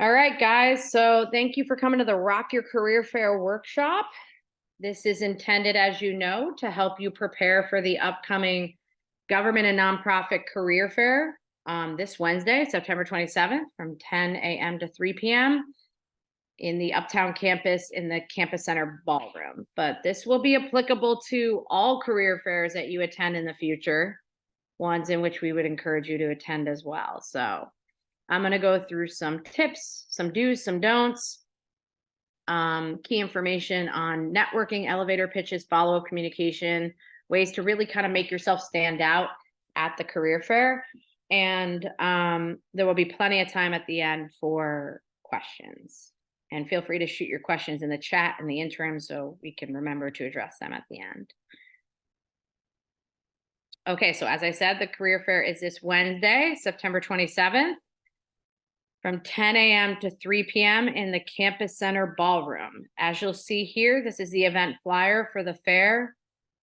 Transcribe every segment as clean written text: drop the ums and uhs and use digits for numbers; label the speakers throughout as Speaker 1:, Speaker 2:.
Speaker 1: All right, guys. So thank you for coming to the Rock Your Career Fair workshop. This is intended, as you know, to help you prepare for the upcoming Government and Nonprofit Career Fair this Wednesday, September 27th, from 10 a.m. to 3 p.m. in the Uptown campus in the Campus Center Ballroom. But this will be applicable to all career fairs that you attend in the future, ones in which we would encourage you to attend as well. So I'm going to go through some tips, some do's, some don'ts, key information on networking, elevator pitches, follow-up communication, ways to really kind of make yourself stand out at the career fair. And there will be plenty of time at the end for questions. And feel free to shoot your questions in the chat in the interim so we can remember to address them at the end. Okay, so as I said, the career fair is this Wednesday, September 27th. From 10 a.m. to 3 p.m. in the Campus Center Ballroom. As you'll see here, this is the event flyer for the fair,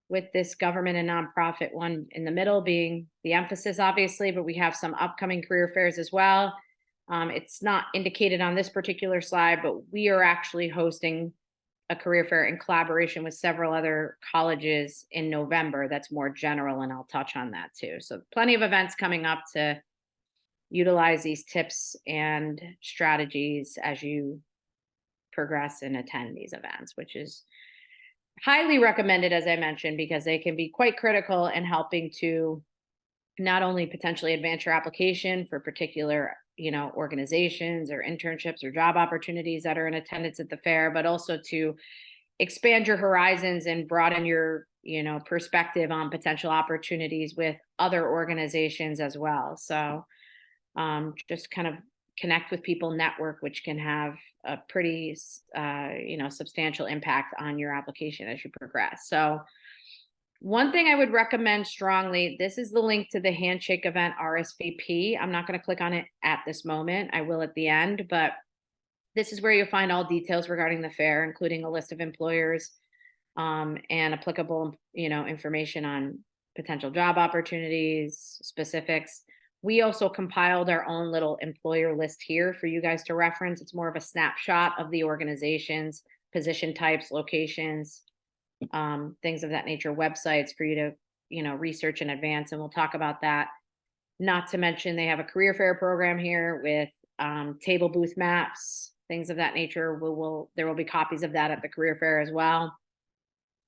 Speaker 1: with this government and nonprofit one in the middle being the emphasis, obviously, but we have some upcoming career fairs as well. It's not indicated on this particular slide, but we are actually hosting a career fair in collaboration with several other colleges in November that's more general, and I'll touch on that too. So plenty of events coming up to utilize these tips and strategies as you progress and attend these events, which is highly recommended, as I mentioned, because they can be quite critical in helping to not only potentially advance your application for particular, organizations or internships or job opportunities that are in attendance at the fair, but also to expand your horizons and broaden your, perspective on potential opportunities with other organizations as well. So just kind of connect with people, network, which can have a pretty, substantial impact on your application as you progress. So one thing I would recommend strongly, this is the link to the Handshake event RSVP. I'm not going to click on it at this moment. I will at the end, but this is where you'll find all details regarding the fair, including a list of employers and applicable, information on potential job opportunities, specifics. We also compiled our own little employer list here for you guys to reference. It's more of a snapshot of the organizations, position types, locations, things of that nature, websites for you to, research in advance. And we'll talk about that. Not to mention they have a career fair program here with table booth maps, things of that nature. There will be copies of that at the career fair as well.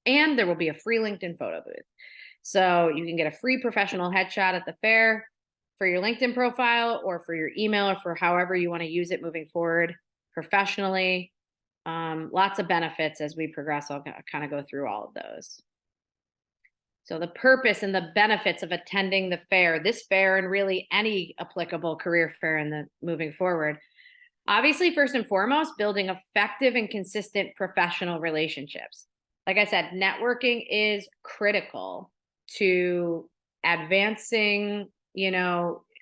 Speaker 1: And there will be a free LinkedIn photo booth. So you can get a free professional headshot at the fair for your LinkedIn profile or for your email or for however you want to use it moving forward professionally. Lots of benefits as we progress. I'll kind of go through all of those. So the purpose and the benefits of attending the fair, this fair and really any applicable career fair in the moving forward. Obviously, first and foremost, building effective and consistent professional relationships. Like I said, networking is critical to advancing,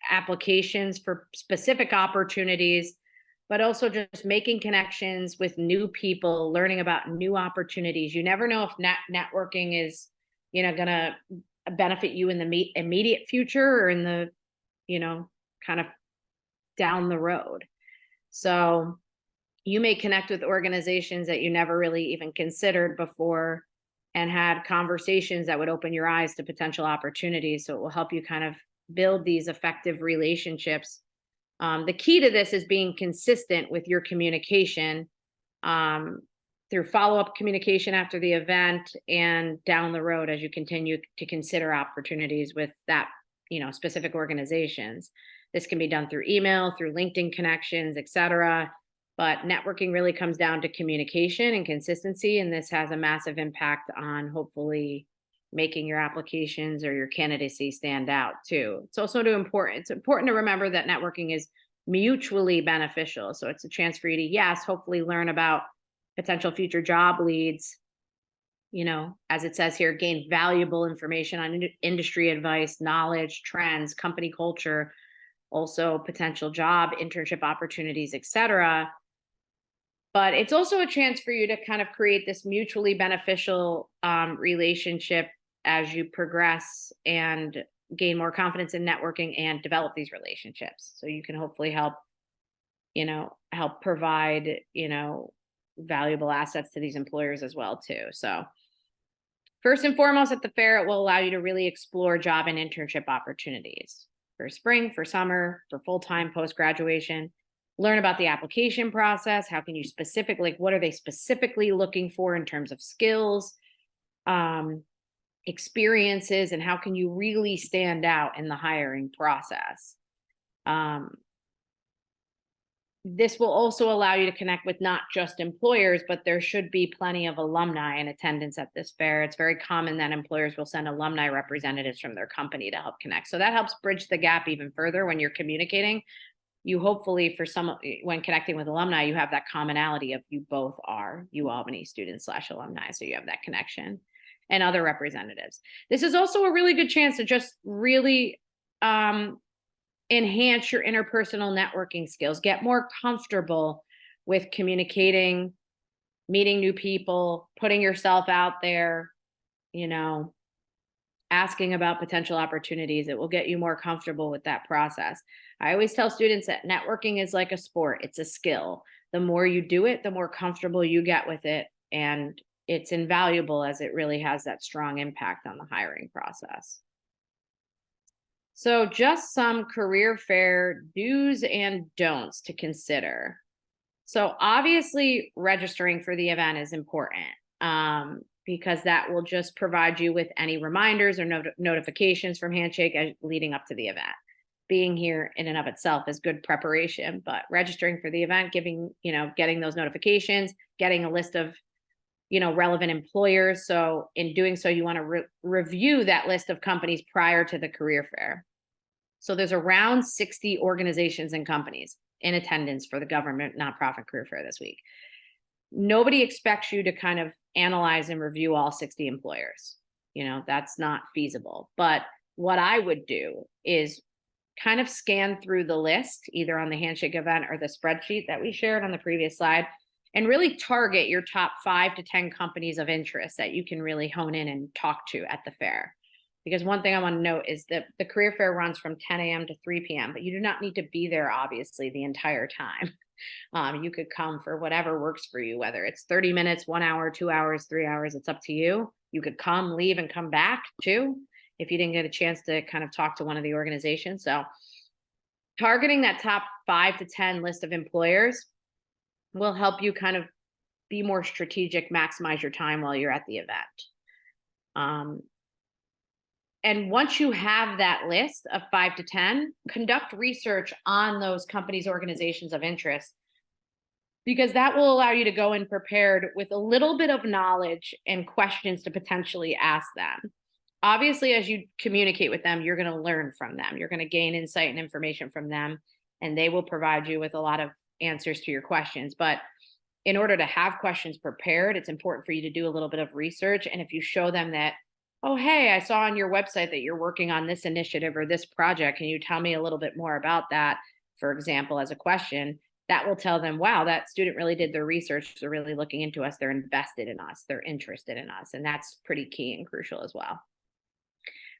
Speaker 1: applications for specific opportunities, but also just making connections with new people, learning about new opportunities. You never know if networking is, going to benefit you in the immediate future or in the, kind of down the road. So you may connect with organizations that you never really even considered before and had conversations that would open your eyes to potential opportunities. So it will help you kind of build these effective relationships. The key to this is being consistent with your communication through follow-up communication after the event and down the road as you continue to consider opportunities with that, specific organizations. This can be done through email, through LinkedIn connections, etc. But networking really comes down to communication and consistency, and this has a massive impact on hopefully making your applications or your candidacy stand out too. It's also important to remember that networking is mutually beneficial. So it's a chance for you to, yes, hopefully learn about potential future job leads, as it says here, gain valuable information on industry advice, knowledge, trends, company culture, also potential job, internship opportunities, etc. But it's also a chance for you to kind of create this mutually beneficial relationship as you progress and gain more confidence in networking and develop these relationships. So you can hopefully help help provide, valuable assets to these employers as well too. So first and foremost at the fair, it will allow you to really explore job and internship opportunities for spring, for summer, for full-time post-graduation. Learn about the application process. How can you specifically, what are they specifically looking for in terms of skills, experiences, and how can you really stand out in the hiring process? This will also allow you to connect with not just employers, but there should be plenty of alumni in attendance at this fair. It's very common that employers will send alumni representatives from their company to help connect. So that helps bridge the gap even further when you're communicating. You hopefully, when connecting with alumni, you have that commonality of you both are UAlbany students / alumni. So you have that connection, and other representatives. This is also a really good chance to just really enhance your interpersonal networking skills, get more comfortable with communicating, meeting new people, putting yourself out there, asking about potential opportunities. It will get you more comfortable with that process. I always tell students that networking is like a sport. It's a skill. The more you do it, the more comfortable you get with it. And it's invaluable, as it really has that strong impact on the hiring process. So just some career fair do's and don'ts to consider. So obviously registering for the event is important, because that will just provide you with any reminders or notifications from Handshake leading up to the event. Being here in and of itself is good preparation, but registering for the event, getting those notifications, getting a list of relevant employers. So in doing so, you want to review that list of companies prior to the career fair. So there's around 60 organizations and companies in attendance for the government nonprofit career fair this week. Nobody expects you to kind of analyze and review all 60 employers. That's not feasible. But what I would do is kind of scan through the list, either on the Handshake event or the spreadsheet that we shared on the previous slide, and really target your top 5 to 10 companies of interest that you can really hone in and talk to at the fair. Because one thing I want to note is that the career fair runs from 10 a.m. to 3 p.m., but you do not need to be there, obviously, the entire time. You could come for whatever works for you, whether it's 30 minutes, 1 hour, 2 hours, 3 hours, it's up to you. You could come, leave, and come back too, if you didn't get a chance to kind of talk to one of the organizations. So targeting that top 5 to 10 list of employers will help you kind of be more strategic, maximize your time while you're at the event. And once you have that list of 5 to 10, conduct research on those companies, organizations of interest, because that will allow you to go in prepared with a little bit of knowledge and questions to potentially ask them. Obviously, as you communicate with them, you're going to learn from them. You're going to gain insight and information from them, and they will provide you with a lot of answers to your questions. But in order to have questions prepared, it's important for you to do a little bit of research. And if you show them that, oh, hey, I saw on your website that you're working on this initiative or this project, can you tell me a little bit more about that, for example, as a question, that will tell them, wow, that student really did their research. They're really looking into us. They're invested in us. They're interested in us. And that's pretty key and crucial as well.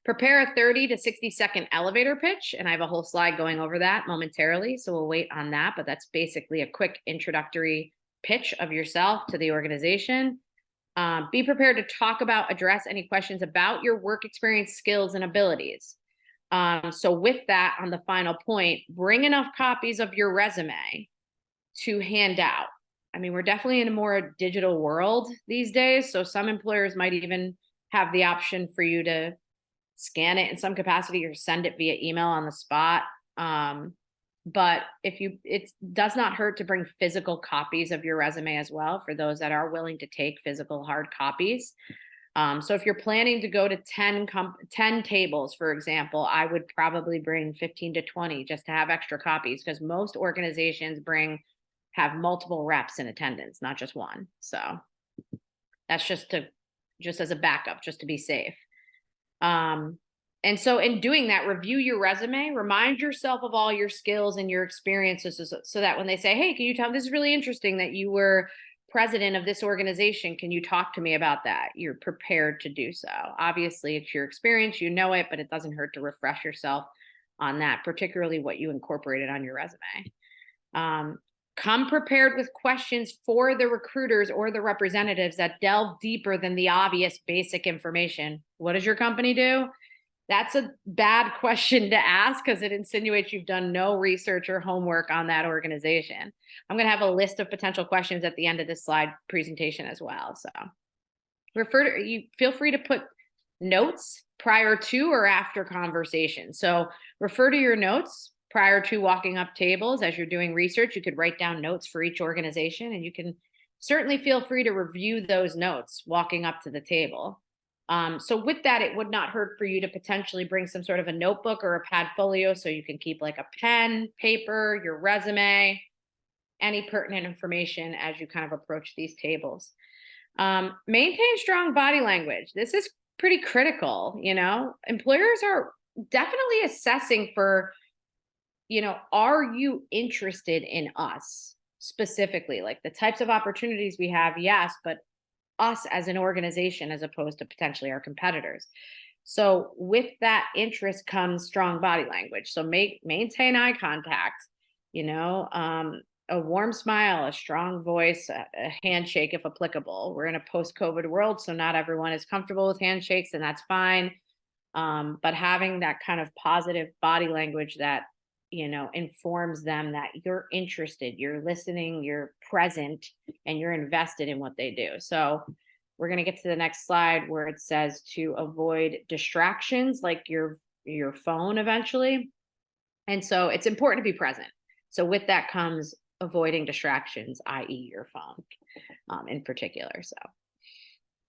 Speaker 1: Prepare a 30 to 60-second elevator pitch. And I have a whole slide going over that momentarily, so we'll wait on that. But that's basically a quick introductory pitch of yourself to the organization. Be prepared to address any questions about your work experience, skills, and abilities. So with that, on the final point, bring enough copies of your resume to hand out. I mean, we're definitely in a more digital world these days. So some employers might even have the option for you to scan it in some capacity or send it via email on the spot. But it does not hurt to bring physical copies of your resume as well, for those that are willing to take physical hard copies. So if you're planning to go to 10 tables, for example, I would probably bring 15 to 20 just to have extra copies, because most organizations have multiple reps in attendance, not just one. So that's just as a backup, just to be safe. And so in doing that, review your resume, remind yourself of all your skills and your experiences, so that when they say, hey, can you tell me, this is really interesting that you were president of this organization, can you talk to me about that? You're prepared to do so. Obviously, it's your experience, you know it, but it doesn't hurt to refresh yourself on that, particularly what you incorporated on your resume. Come prepared with questions for the recruiters or the representatives that delve deeper than the obvious basic information. What does your company do? That's a bad question to ask because it insinuates you've done no research or homework on that organization. I'm going to have a list of potential questions at the end of this slide presentation as well. So you feel free to put notes prior to or after conversation. So refer to your notes prior to walking up tables. As you're doing research, you could write down notes for each organization, and you can certainly feel free to review those notes walking up to the table. So with that, it would not hurt for you to potentially bring some sort of a notebook or a Padfolio so you can keep like a pen, paper, your resume, any pertinent information as you kind of approach these tables. Maintain strong body language. This is pretty critical. Employers are definitely assessing for, are you interested in us specifically? Like the types of opportunities we have, yes, but us as an organization as opposed to potentially our competitors. So with that interest comes strong body language. So maintain eye contact, a warm smile, a strong voice, a handshake if applicable. We're in a post-COVID world, so not everyone is comfortable with handshakes, and that's fine. But having that kind of positive body language that, informs them that you're interested, you're listening, you're present, and you're invested in what they do. So we're going to get to the next slide where it says to avoid distractions like your phone eventually. And so it's important to be present. So with that comes avoiding distractions, i.e. your phone in particular. So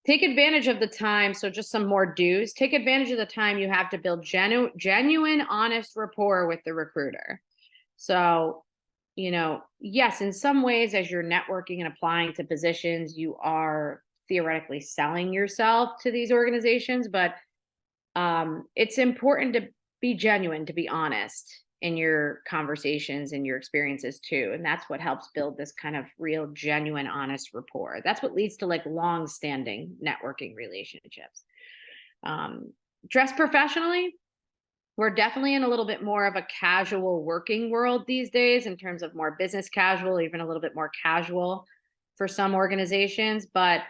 Speaker 1: take advantage of the time. So just some more do's. Take advantage of the time you have to build genuine, honest rapport with the recruiter. So, yes, in some ways, as you're networking and applying to positions, you are theoretically selling yourself to these organizations, but it's important to be genuine, to be honest in your conversations and your experiences too. And that's what helps build this kind of real, genuine, honest rapport. That's what leads to like long-standing networking relationships. Dress professionally. We're definitely in a little bit more of a casual working world these days in terms of more business casual, even a little bit more casual for some organizations. But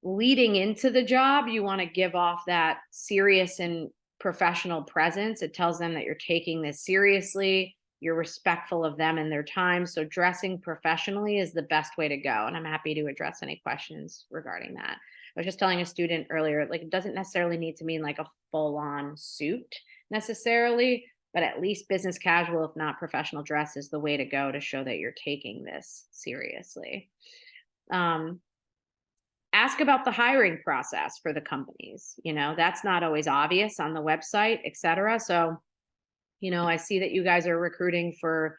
Speaker 1: leading into the job, you want to give off that serious and professional presence. It tells them that you're taking this seriously, you're respectful of them and their time. So dressing professionally is the best way to go. And I'm happy to address any questions regarding that. I was just telling a student earlier, like it doesn't necessarily need to mean like a full-on suit necessarily, but at least business casual, if not professional dress, is the way to go to show that you're taking this seriously. Ask about the hiring process for the companies. That's not always obvious on the website, et cetera. So, I see that you guys are recruiting for,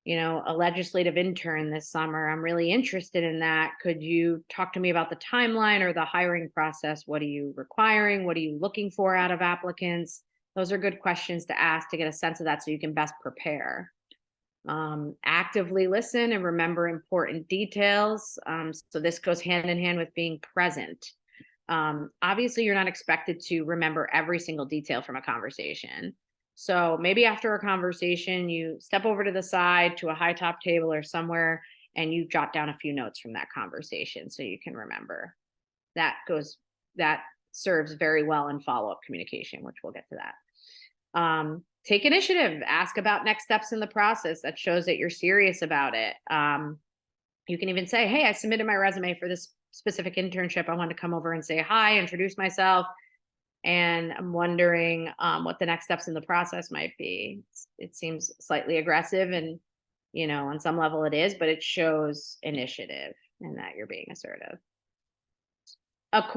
Speaker 1: a legislative intern this summer. I'm really interested in that. Could you talk to me about the timeline or the hiring process? What are you requiring? What are you looking for out of applicants? Those are good questions to ask to get a sense of that so you can best prepare. Actively listen and remember important details. So this goes hand in hand with being present. Obviously, you're not expected to remember every single detail from a conversation. So maybe after a conversation, you step over to the side to a high top table or somewhere, and you jot down a few notes from that conversation so you can remember. That serves very well in follow-up communication, which we'll get to that. Take initiative, ask about next steps in the process. That shows that you're serious about it. You can even say, hey, I submitted my resume for this specific internship. I want to come over and say hi, introduce myself. And I'm wondering what the next steps in the process might be. It seems slightly aggressive and, on some level it is, but it shows initiative and that you're being assertive.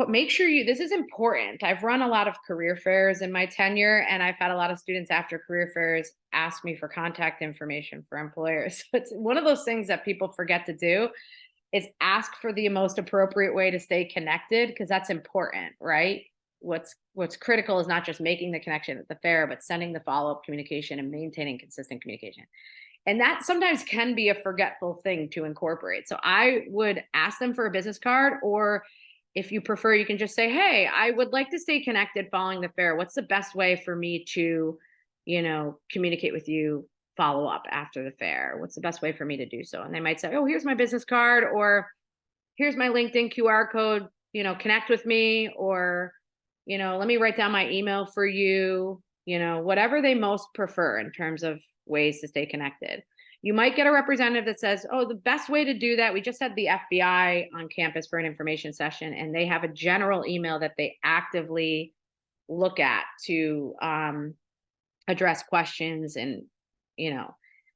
Speaker 1: Make sure this is important. I've run a lot of career fairs in my tenure, and I've had a lot of students after career fairs ask me for contact information for employers. It's one of those things that people forget to do is ask for the most appropriate way to stay connected, because that's important, right? What's critical is not just making the connection at the fair, but sending the follow-up communication and maintaining consistent communication. And that sometimes can be a forgetful thing to incorporate. So I would ask them for a business card, or if you prefer, you can just say, hey, I would like to stay connected following the fair. What's the best way for me to, communicate with you follow up after the fair? What's the best way for me to do so? And they might say, oh, here's my business card, or here's my LinkedIn QR code, connect with me, or, let me write down my email for you, whatever they most prefer in terms of ways to stay connected. You might get a representative that says, oh, the best way to do that, we just had the FBI on campus for an information session, and they have a general email that they actively look at to address questions, and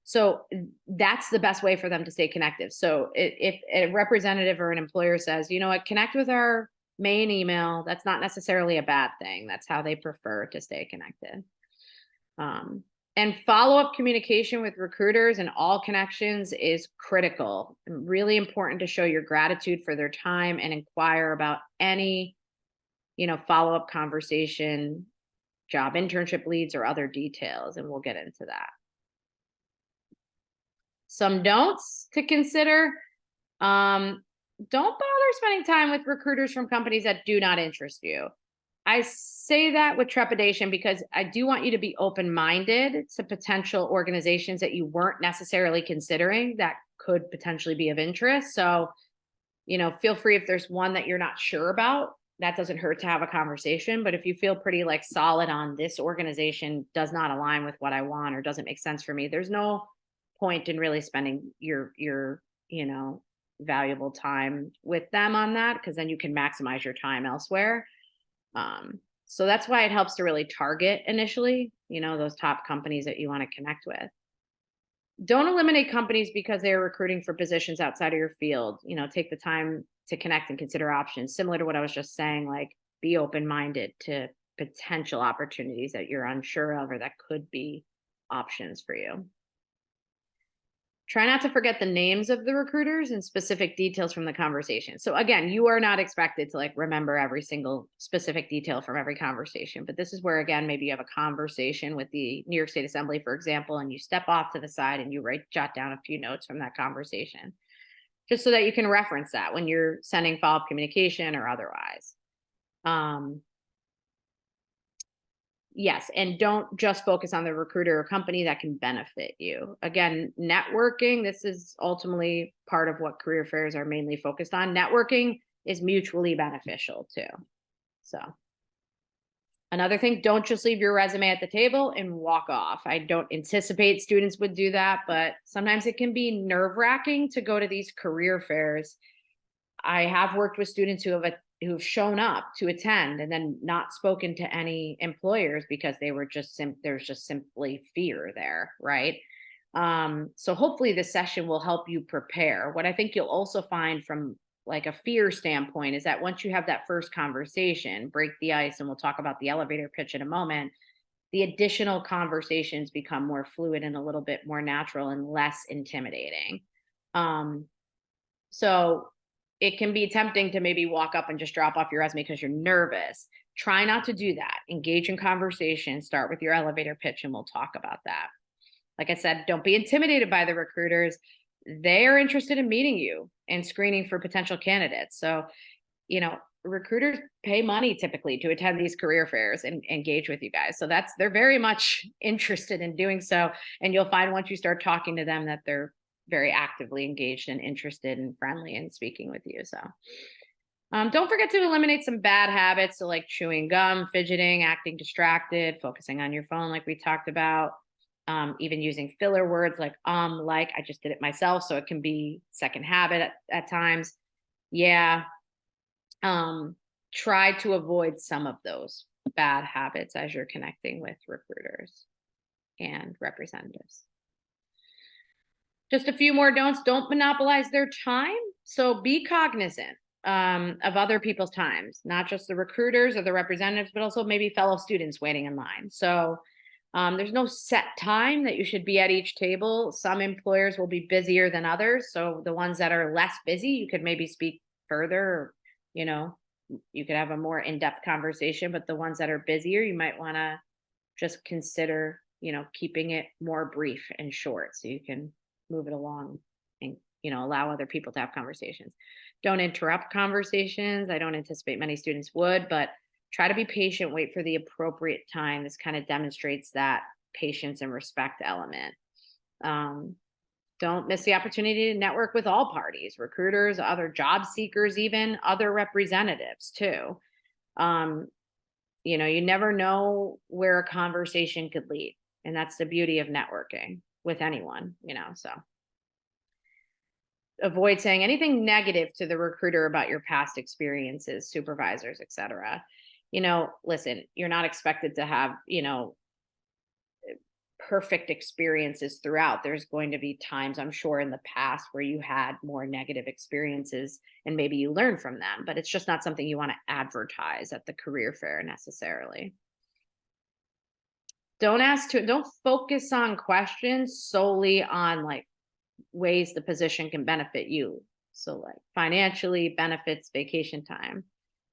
Speaker 1: so that's the best way for them to stay connected. So if a representative or an employer says, you know what, connect with our main email, that's not necessarily a bad thing. That's how they prefer to stay connected. And follow-up communication with recruiters and all connections is critical and really important to show your gratitude for their time and inquire about any, follow-up conversation, job internship leads, or other details. And we'll get into that. Some don'ts to consider. Don't bother spending time with recruiters from companies that do not interest you. I say that with trepidation because I do want you to be open-minded to potential organizations that you weren't necessarily considering that could potentially be of interest. So, feel free if there's one that you're not sure about. That doesn't hurt to have a conversation. But if you feel pretty solid on this organization does not align with what I want or doesn't make sense for me, there's no point in really spending your valuable time with them on that, because then you can maximize your time elsewhere. So that's why it helps to really target initially, those top companies that you want to connect with. Don't eliminate companies because they're recruiting for positions outside of your field. Take the time to connect and consider options. Similar to what I was just saying, be open-minded to potential opportunities that you're unsure of or that could be options for you. Try not to forget the names of the recruiters and specific details from the conversation. So again, you are not expected to remember every single specific detail from every conversation, but this is where, again, maybe you have a conversation with the New York State Assembly, for example, and you step off to the side and you jot down a few notes from that conversation, just so that you can reference that when you're sending follow-up communication or otherwise. Yes, and don't just focus on the recruiter or company that can benefit you. Again, networking, this is ultimately part of what career fairs are mainly focused on. Networking is mutually beneficial too. So another thing, don't just leave your resume at the table and walk off. I don't anticipate students would do that, but sometimes it can be nerve-wracking to go to these career fairs. I have worked with students who've shown up to attend and then not spoken to any employers because they were there's just simply fear there, right? So hopefully this session will help you prepare. What I think you'll also find from a fear standpoint is that once you have that first conversation, break the ice, and we'll talk about the elevator pitch in a moment, the additional conversations become more fluid and a little bit more natural and less intimidating. So it can be tempting to maybe walk up and just drop off your resume because you're nervous. Try not to do that. Engage in conversation. Start with your elevator pitch, and we'll talk about that. Like I said, don't be intimidated by the recruiters. They are interested in meeting you and screening for potential candidates. So, recruiters pay money typically to attend these career fairs and engage with you guys. So they're very much interested in doing so. And you'll find once you start talking to them that they're very actively engaged and interested and friendly in speaking with you. So don't forget to eliminate some bad habits. So chewing gum, fidgeting, acting distracted, focusing on your phone, like we talked about, even using filler words I just did it myself. So it can be second habit at times. Yeah. Try to avoid some of those bad habits as you're connecting with recruiters and representatives. Just a few more don'ts. Don't monopolize their time. So be cognizant of other people's times, not just the recruiters or the representatives, but also maybe fellow students waiting in line. So there's no set time that you should be at each table. Some employers will be busier than others. So the ones that are less busy, you could maybe speak further, or, you could have a more in-depth conversation, but the ones that are busier, you might want to just consider, keeping it more brief and short so you can move it along and, allow other people to have conversations. Don't interrupt conversations. I don't anticipate many students would, but try to be patient, wait for the appropriate time. This kind of demonstrates that patience and respect element. Don't miss the opportunity to network with all parties, recruiters, other job seekers, even other representatives too. You never know where a conversation could lead. And that's the beauty of networking with anyone, so avoid saying anything negative to the recruiter about your past experiences, supervisors, etc. Listen, you're not expected to have, perfect experiences throughout. There's going to be times, I'm sure, in the past where you had more negative experiences and maybe you learn from them, but it's just not something you want to advertise at the career fair necessarily. Don't focus on questions solely on like ways the position can benefit you. So like financially, benefits, vacation time.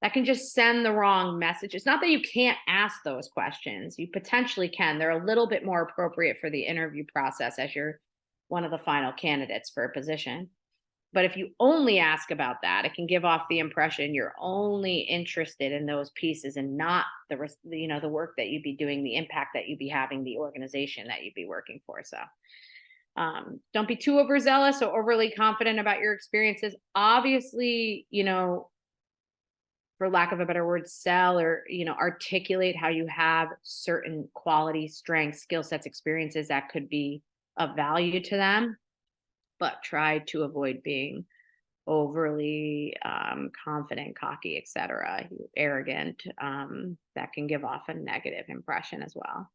Speaker 1: That can just send the wrong message. It's not that you can't ask those questions. You potentially can. They're a little bit more appropriate for the interview process as you're one of the final candidates for a position. But if you only ask about that, it can give off the impression you're only interested in those pieces and not the work that you'd be doing, the impact that you'd be having, the organization that you'd be working for. So don't be too overzealous or overly confident about your experiences. Obviously, for lack of a better word, sell or, articulate how you have certain qualities, strengths, skill sets, experiences that could be of value to them, but try to avoid being overly confident, cocky, etc., arrogant. That can give off a negative impression as well.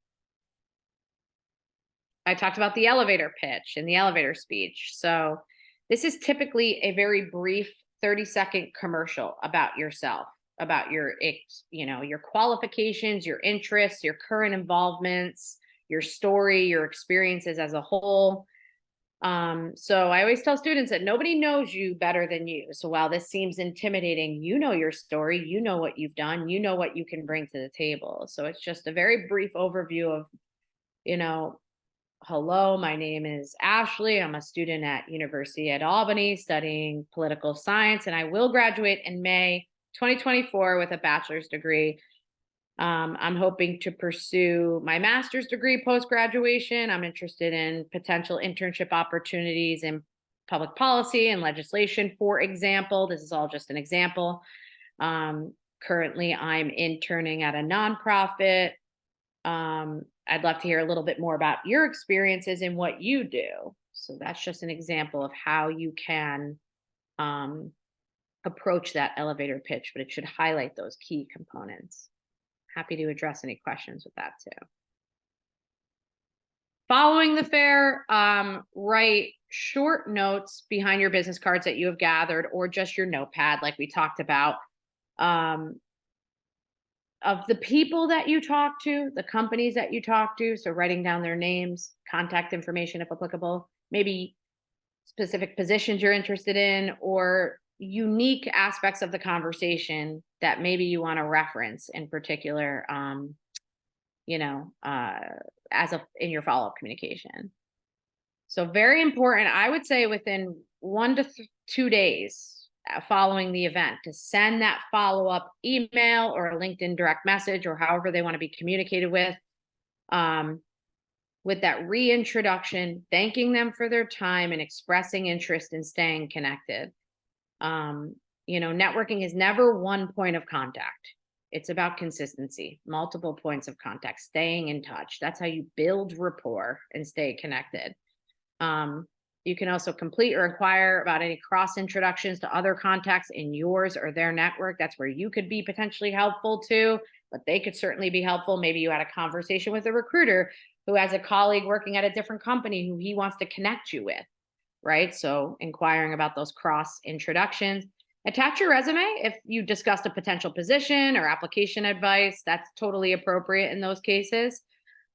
Speaker 1: I talked about the elevator pitch and the elevator speech. So this is typically a very brief 30-second commercial about yourself, about your qualifications, your interests, your current involvements, your story, your experiences as a whole. So I always tell students that nobody knows you better than you. So while this seems intimidating, you know your story, you know what you've done, you know what you can bring to the table. So it's just a very brief overview of, hello, my name is Ashley. I'm a student at University at Albany studying political science, and I will graduate in May 2024 with a bachelor's degree. I'm hoping to pursue my master's degree post-graduation. I'm interested in potential internship opportunities in public policy and legislation, for example. This is all just an example. Currently, I'm interning at a nonprofit. I'd love to hear a little bit more about your experiences and what you do. So that's just an example of how you can approach that elevator pitch, but it should highlight those key components. Happy to address any questions with that too. Following the fair, write short notes behind your business cards that you have gathered or just your notepad like we talked about. Of the people that you talk to, the companies that you talk to, so writing down their names, contact information if applicable, maybe specific positions you're interested in, or unique aspects of the conversation that maybe you want to reference in particular, in your follow-up communication. So very important, I would say within 1 to 2 days following the event to send that follow-up email or a LinkedIn direct message or however they want to be communicated with that reintroduction, thanking them for their time and expressing interest in staying connected. Networking is never one point of contact. It's about consistency, multiple points of contact, staying in touch. That's how you build rapport and stay connected. You can also complete or inquire about any cross introductions to other contacts in yours or their network. That's where you could be potentially helpful too, but they could certainly be helpful. Maybe you had a conversation with a recruiter who has a colleague working at a different company who he wants to connect you with, right? So inquiring about those cross introductions. Attach your resume if you discussed a potential position or application advice. That's totally appropriate in those cases.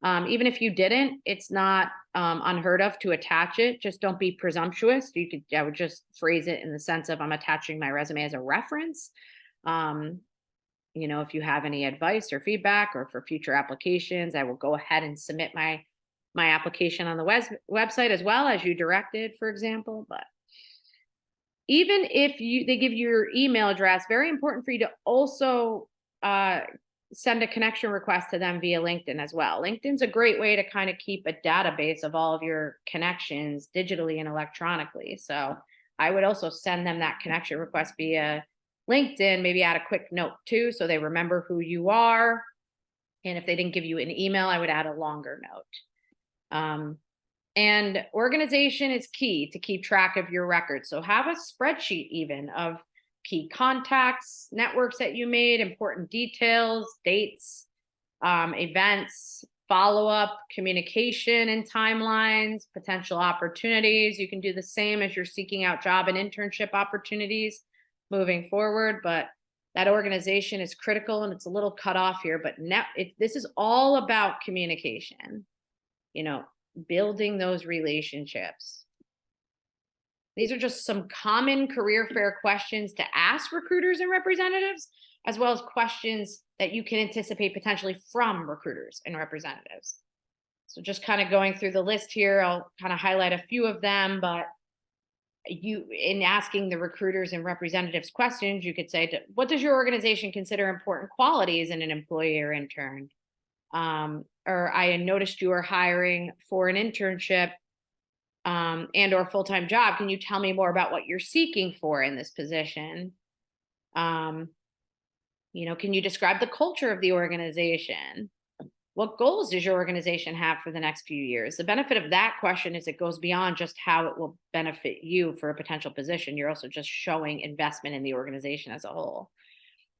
Speaker 1: Even if you didn't, it's not unheard of to attach it. Just don't be presumptuous. I would just phrase it in the sense of I'm attaching my resume as a reference. If you have any advice or feedback or for future applications, I will go ahead and submit my application on the website as well as you directed, for example. But even if they give you your email address, very important for you to also send a connection request to them via LinkedIn as well. LinkedIn's a great way to kind of keep a database of all of your connections digitally and electronically. So I would also send them that connection request via LinkedIn, maybe add a quick note too, so they remember who you are. And if they didn't give you an email, I would add a longer note. And organization is key to keep track of your records. So have a spreadsheet even of key contacts, networks that you made, important details, dates, events, follow-up, communication and timelines, potential opportunities. You can do the same as you're seeking out job and internship opportunities moving forward, but that organization is critical, and it's a little cut off here, but this is all about communication, building those relationships. These are just some common career fair questions to ask recruiters and representatives, as well as questions that you can anticipate potentially from recruiters and representatives. So just kind of going through the list here, I'll kind of highlight a few of them, but in asking the recruiters and representatives questions, you could say, what does your organization consider important qualities in an employee or intern? Or I noticed you are hiring for an internship and or full-time job. Can you tell me more about what you're seeking for in this position? Can you describe the culture of the organization? What goals does your organization have for the next few years? The benefit of that question is it goes beyond just how it will benefit you for a potential position. You're also just showing investment in the organization as a whole.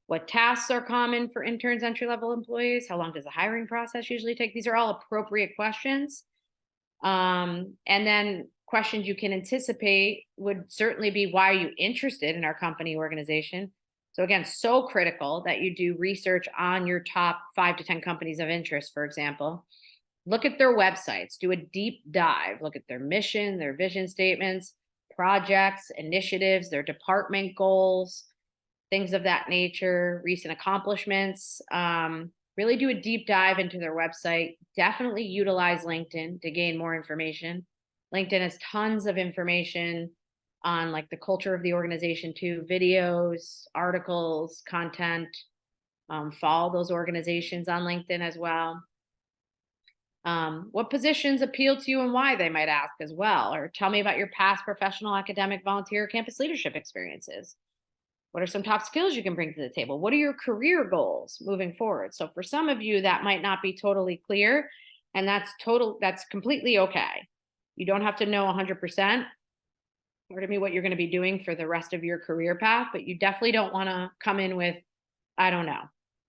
Speaker 1: What tasks are common for interns, entry-level employees? How long does the hiring process usually take? These are all appropriate questions. And then questions you can anticipate would certainly be, why are you interested in our company organization? So again, so critical that you do research on your top 5 to 10 companies of interest, for example. Look at their websites, do a deep dive, look at their mission, their vision statements, projects, initiatives, their department goals, things of that nature, recent accomplishments. Really do a deep dive into their website. Definitely utilize LinkedIn to gain more information. LinkedIn has tons of information on like the culture of the organization too, videos, articles, content. Follow those organizations on LinkedIn as well. What positions appeal to you and why, they might ask as well. Or tell me about your past professional, academic, volunteer, campus leadership experiences. What are some top skills you can bring to the table? What are your career goals moving forward? So for some of you, that might not be totally clear, and that's completely okay. You don't have to know 100% what you're going to be doing for the rest of your career path, but you definitely don't want to come in with, I don't know,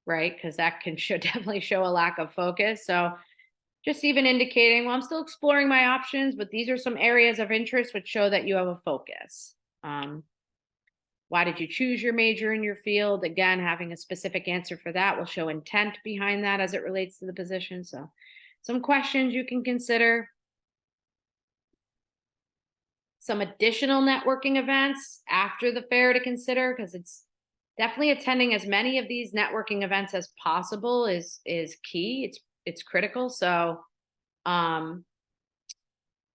Speaker 1: right? Because that can definitely show a lack of focus. So just even indicating, well, I'm still exploring my options, but these are some areas of interest which show that you have a focus. Why did you choose your major in your field? Again, having a specific answer for that will show intent behind that as it relates to the position. So some questions you can consider. Some additional networking events after the fair to consider, because it's definitely attending as many of these networking events as possible is key. It's critical. So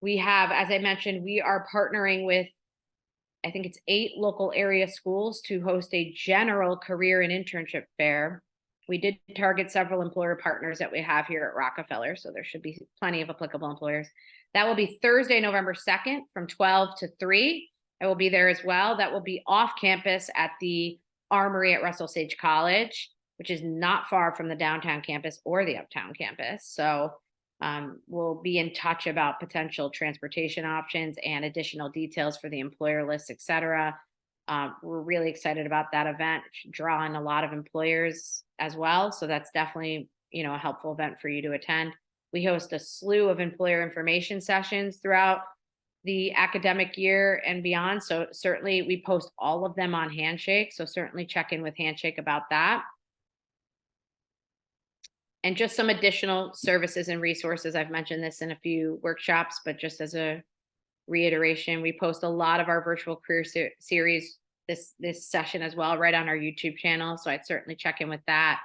Speaker 1: we have, as I mentioned, we are partnering with, I think it's 8 local area schools to host a general career and internship fair. We did target several employer partners that we have here at Rockefeller, so there should be plenty of applicable employers. That will be Thursday, November 2nd from 12 to 3. I will be there as well. That will be off campus at the Armory at Russell Sage College, which is not far from the downtown campus or the uptown campus. So we'll be in touch about potential transportation options and additional details for the employer list, et cetera. We're really excited about that event, drawing a lot of employers as well. So that's definitely, a helpful event for you to attend. We host a slew of employer information sessions throughout the academic year and beyond. So certainly we post all of them on Handshake. So certainly check in with Handshake about that. And just some additional services and resources. I've mentioned this in a few workshops, but just as a reiteration, we post a lot of our virtual career series this session as well, right on our YouTube channel. So I'd certainly check in with that.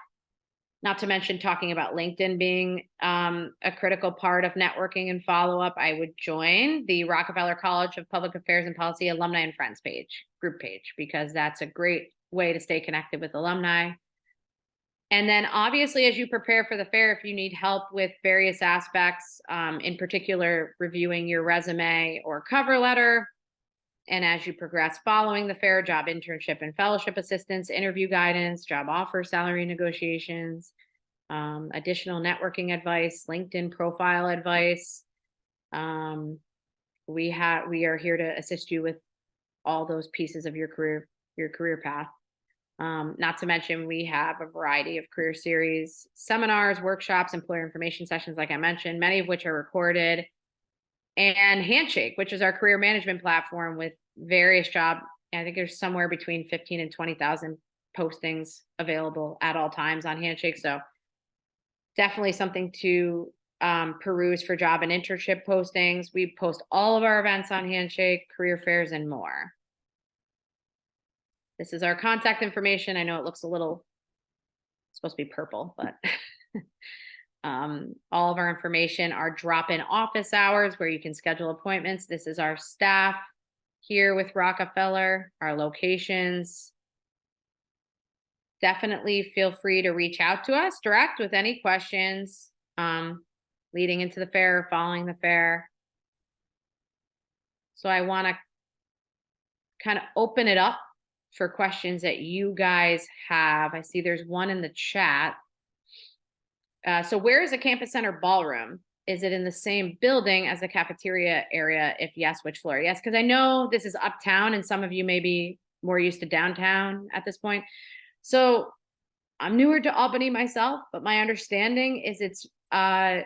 Speaker 1: Not to mention talking about LinkedIn being a critical part of networking and follow-up, I would join the Rockefeller College of Public Affairs and Policy Alumni and Friends group page, because that's a great way to stay connected with alumni. And then obviously, as you prepare for the fair, if you need help with various aspects, in particular, reviewing your resume or cover letter, and as you progress following the fair, job internship and fellowship assistance, interview guidance, job offer, salary negotiations, additional networking advice, LinkedIn profile advice. We are here to assist you with all those pieces of your career path. Not to mention, we have a variety of career series, seminars, workshops, employer information sessions, like I mentioned, many of which are recorded, and Handshake, which is our career management platform with various job. I think there's somewhere between 15 and 20,000 postings available at all times on Handshake. So definitely something to peruse for job and internship postings. We post all of our events on Handshake, career fairs, and more. This is our contact information. I know it looks a little, it's supposed to be purple, but all of our information, our drop-in office hours where you can schedule appointments. This is our staff here with Rockefeller, our locations. Definitely feel free to reach out to us direct with any questions leading into the fair, following the fair. So I want to kind of open it up for questions that you guys have. I see there's one in the chat. So where is the campus center ballroom? Is it in the same building as the cafeteria area? If yes, which floor? Yes, because I know this is uptown and some of you may be more used to downtown at this point. So I'm newer to Albany myself, but my understanding is it's I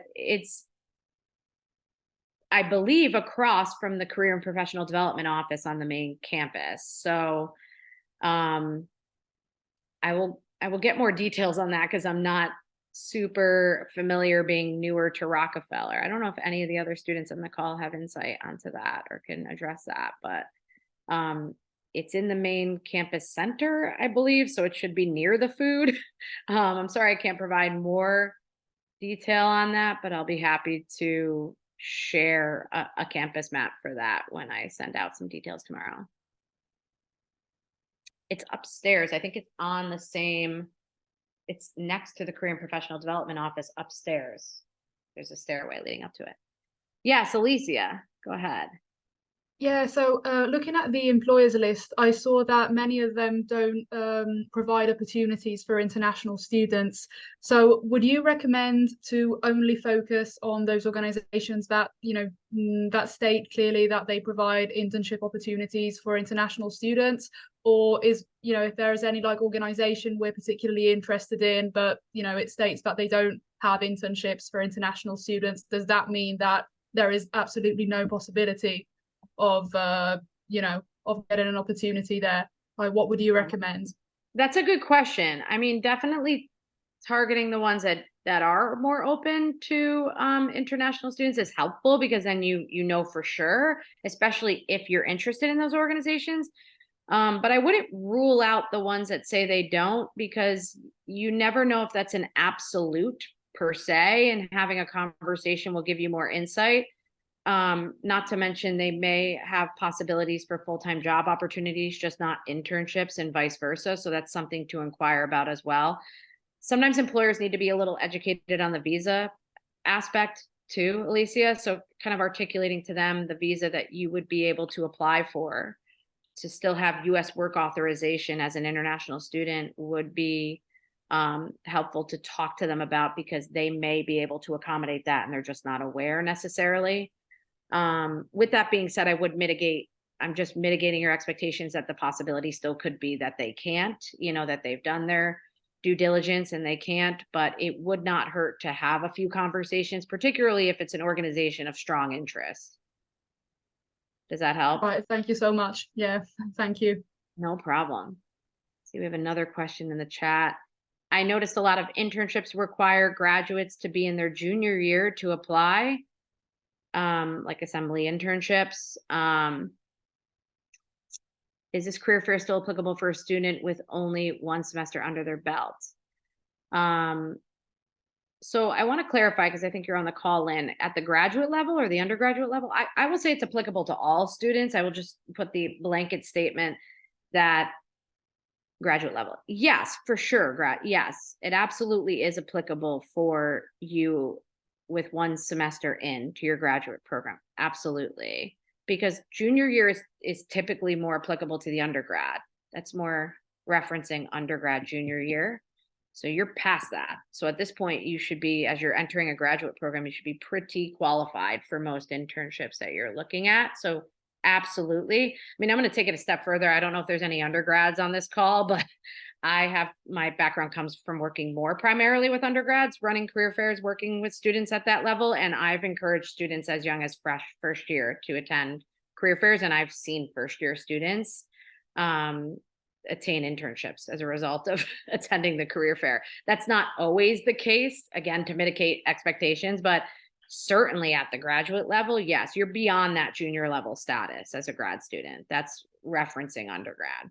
Speaker 1: believe across from the career and professional development office on the main campus. So I will get more details on that because I'm not super familiar being newer to Rockefeller. I don't know if any of the other students on the call have insight onto that or can address that, but it's in the main campus center, I believe, so it should be near the food. I'm sorry I can't provide more detail on that, but I'll be happy to share a campus map for that when I send out some details tomorrow. It's upstairs. I think it's on the same, it's next to the career and professional development office upstairs. There's a stairway leading up to it. Yes, Alicia, go ahead.
Speaker 2: Yeah, so looking at the employers list, I saw that many of them don't provide opportunities for international students. So would you recommend to only focus on those organizations that, that state clearly that they provide internship opportunities for international students? Or is, if there is any like organization we're particularly interested in, but, it states that they don't have internships for international students, does that mean that there is absolutely no possibility of getting an opportunity there? Like, what would you recommend?
Speaker 1: That's a good question. I mean, definitely targeting the ones that are more open to international students is helpful because then you know for sure, especially if you're interested in those organizations. But I wouldn't rule out the ones that say they don't, because you never know if that's an absolute per se, and having a conversation will give you more insight. Not to mention they may have possibilities for full-time job opportunities, just not internships, and vice versa. So that's something to inquire about as well. Sometimes employers need to be a little educated on the visa aspect too, Alicia. So kind of articulating to them the visa that you would be able to apply for to still have US work authorization as an international student would be helpful to talk to them about, because they may be able to accommodate that and they're just not aware necessarily. With that being said, I'm just mitigating your expectations that the possibility still could be that they can't, that they've done their due diligence and they can't, but it would not hurt to have a few conversations, particularly if it's an organization of strong interest. Does that help?
Speaker 2: Right, thank you so much. Yeah, thank you.
Speaker 1: No problem. See, we have another question in the chat. I noticed a lot of internships require graduates to be in their junior year to apply, like assembly internships. Is this career fair still applicable for a student with only one semester under their belt? So I want to clarify, because I think you're on the call in at the graduate level or the undergraduate level. I will say it's applicable to all students. I will just put the blanket statement that Graduate level. Yes, for sure. Yes, it absolutely is applicable for you with one semester into your graduate program. Absolutely. Because junior year is typically more applicable to the undergrad. That's more referencing undergrad junior year. So you're past that. So at this point, you should be, as you're entering a graduate program, you should be pretty qualified for most internships that you're looking at. So absolutely. I mean, I'm going to take it a step further. I don't know if there's any undergrads on this call, but my background comes from working more primarily with undergrads, running career fairs, working with students at that level. And I've encouraged students as young as first year to attend career fairs. And I've seen first year students attain internships as a result of attending the career fair. That's not always the case, again, to mitigate expectations, but certainly at the graduate level, yes, you're beyond that junior level status as a grad student. That's referencing undergrad.